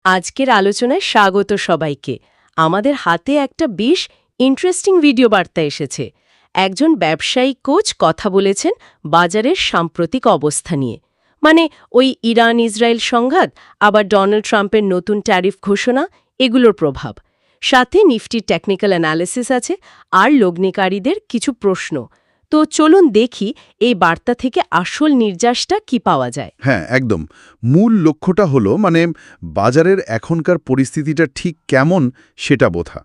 আজকের আলোচনায় স্বাগত সবাইকে। আমাদের হাতে একটা বেশ ইন্টারেস্টিং ভিডিও বার্তা এসেছে। একজন ব্যবসায়ী কোচ কথা বলেছেন বাজারের সাম্প্রতিক অবস্থা নিয়ে। মানে ওই ইরান ইসরায়েল সংঘাত, আবার ডোনাল্ড ট্রাম্পের নতুন ট্যারিফ ঘোষণা, এগুলোর প্রভাব। সাথে নিফটির টেকনিক্যাল অ্যানালিসিস আছে আর লগ্নিকারীদের কিছু প্রশ্ন। তো চলুন দেখি এই বার্তা থেকে আসল নির্যাসটা কি পাওয়া যায়। হ্যাঁ, একদম। মূল লক্ষ্যটা হলো বাজারের এখনকার পরিস্থিতিটা ঠিক কেমন সেটা বোঝা,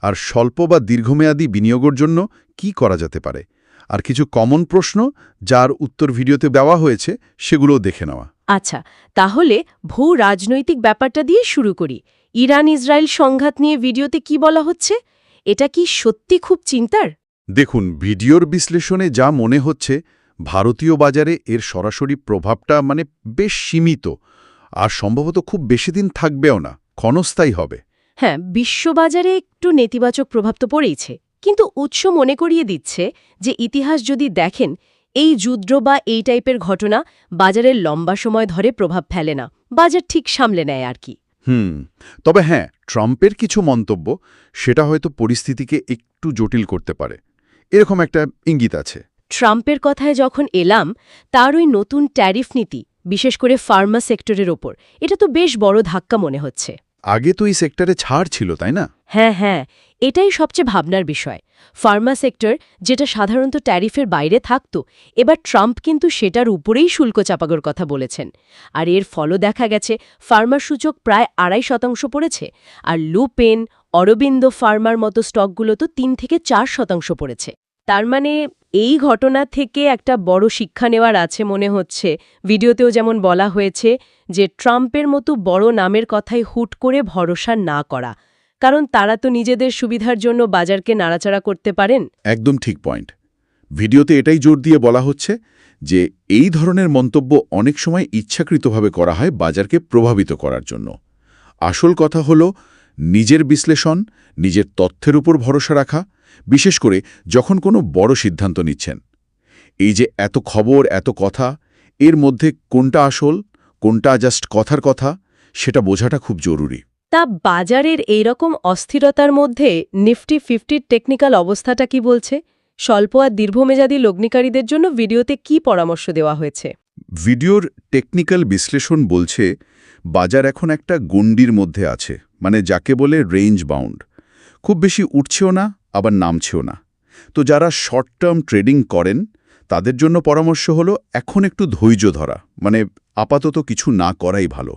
আর স্বল্প বা দীর্ঘমেয়াদী বিনিয়োগের জন্য কি করা যেতে পারে, আর কিছু কমন প্রশ্ন যার উত্তর ভিডিওতে দেওয়া হয়েছে সেগুলোও দেখে নেওয়া। আচ্ছা, তাহলে ভূ রাজনৈতিক ব্যাপারটা দিয়ে শুরু করি। ইরান ইসরায়েল সংঘাত নিয়ে ভিডিওতে কি বলা হচ্ছে? এটা কি সত্যি খুব চিন্তার? দেখুন, ভিডিওর বিশ্লেষণে যা মনে হচ্ছে, ভারতীয় বাজারে এর সরাসরি প্রভাবটা বেশ সীমিত, আর সম্ভবত খুব বেশি দিন থাকবেও না, ক্ষণস্থায়ী হবে। হ্যাঁ, বিশ্ববাজারে একটু নেতিবাচক প্রভাব তো পড়েইছে, কিন্তু উৎস মনে করিয়ে দিচ্ছে যে ইতিহাস যদি দেখেন, এই যুদ্ধ বা এই টাইপের ঘটনা বাজারের লম্বা সময় ধরে প্রভাব ফেলে না, বাজার ঠিক সামলে নেয় আর কি। তবে হ্যাঁ, ট্রাম্পের কিছু মন্তব্য সেটা হয়তো পরিস্থিতিকে একটু জটিল করতে পারে, এরকম একটা ইঙ্গিত আছে। ট্রাম্পের কথায় যখন এলাম, তার ওই নতুন ট্যারিফ নীতি, বিশেষ করে ফার্মা সেক্টরের ওপর, এটা তো বেশ বড় ধাক্কা মনে হচ্ছে। আগে তো এই সেক্টরে ছাড় ছিল, তাই না? হ্যাঁ, এটাই সবচেয়ে ভাবনার বিষয়। ফার্মা সেক্টর, যেটা সাধারণত ট্যারিফের বাইরে থাকত, এবার ট্রাম্প কিন্তু সেটার উপরেই শুল্ক চাপানোর কথা বলেছেন। আর এর ফলও দেখা গেছে, ফার্মার সূচক প্রায় 2.5% পড়েছে, আর লুপেন, অরবিন্দ ফার্মার মতো স্টকগুলো তো 3 থেকে 4% পড়েছে। তার মানে এই ঘটনা থেকে একটা বড় শিক্ষা নেওয়ার আছে মনে হচ্ছে। ভিডিওতেও যেমন বলা হয়েছে যে ট্রাম্পের মতো বড় নামের কথাই হুট করে ভরসা না করা, কারণ তারা তো নিজেদের সুবিধার জন্য বাজারকে নাড়াচাড়া করতে পারেন। একদম ঠিক পয়েন্ট। ভিডিওতে এটাই জোর দিয়ে বলা হচ্ছে যে এই ধরনের মন্তব্য অনেক সময় ইচ্ছাকৃতভাবে করা হয় বাজারকে প্রভাবিত করার জন্য। আসল কথা হলো নিজের বিশ্লেষণ, নিজের তথ্যের উপর ভরসা রাখা, বিশেষ করে যখন কোনো বড় সিদ্ধান্ত নিচ্ছেন। এই যে এত খবর, এত কথা, এর মধ্যে কোনটা আসল, কোনটা জাস্ট কথার কথা, সেটা বোঝাটা খুব জরুরি। তা বাজারের এইরকম অস্থিরতার মধ্যে নিফটি 50-র টেকনিক্যাল অবস্থাটা কি বলছে? স্বল্প আর দীর্ঘমেয়াদী লগ্নিকারীদের জন্য ভিডিওতে কি পরামর্শ দেওয়া হয়েছে? ভিডিওর টেকনিক্যাল বিশ্লেষণ বলছে বাজার এখন একটা গণ্ডির মধ্যে আছে, যাকে বলে রেঞ্জ বাউন্ড। খুব বেশি উঠছেও না, আবার নামছেও না। তো যারা শর্ট টার্ম ট্রেডিং করেন তাদের জন্য পরামর্শ হলো এখন একটু ধৈর্য ধরা, আপাতত কিছু না করাই ভালো।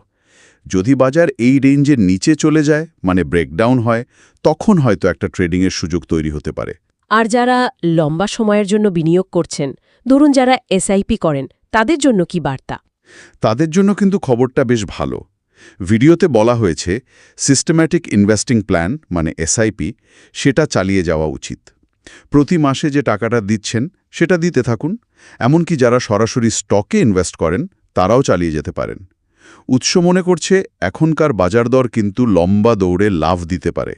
যদি বাজার এই রেঞ্জের নিচে চলে যায়, ব্রেকডাউন হয়, তখন হয়তো একটা ট্রেডিংয়ের সুযোগ তৈরি হতে পারে। আর যারা লম্বা সময়ের জন্য বিনিয়োগ করছেন, ধরুন যারা এসআইপি করেন, তাদের জন্য কি বার্তা? তাদের জন্য কিন্তু খবরটা বেশ ভালো। ভিডিওতে বলা হয়েছে সিস্টেম্যাটিক ইনভেস্টিং প্ল্যান এসআইপি সেটা চালিয়ে যাওয়া উচিত। প্রতি মাসে যে টাকাটা দিচ্ছেন সেটা দিতে থাকুন। এমনকি যারা সরাসরি স্টকে ইনভেস্ট করেন তারাও চালিয়ে যেতে পারেন। উৎস মনে করছে এখনকার বাজার দর কিন্তু লম্বা দৌড়ে লাভ দিতে পারে।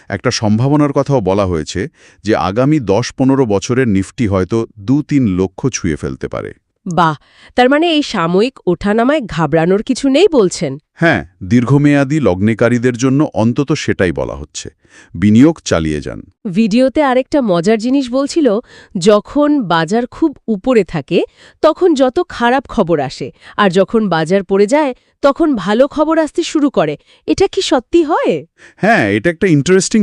একটা সম্ভাবনার কথাও বলা হয়েছে যে আগামী 10-15 বছরের নিফটি হয়তো 2-3 লক্ষ ছুঁয়ে ফেলতে পারে। বাহ, তার মানে এই সাময়িক ওঠানামায় ঘাবড়ানোর কিছু নেই বলছেন? হ্যাঁ, দীর্ঘমেয়াদী লগ্নিকারীদের জন্য অন্তত সেটাই বলা হচ্ছে, বিনিয়োগ চালিয়ে যান। ভিডিওতে আরেকটা মজার জিনিস বলছিল, যখন বাজার খুব উপরে থাকে তখন যত খারাপ খবর আসে, আর যখন বাজার পড়ে যায় তখন ভালো খবর আসতে শুরু করে। এটা কি সত্যি হয়? হ্যাঁ, এটা একটা ইন্টারেস্টিং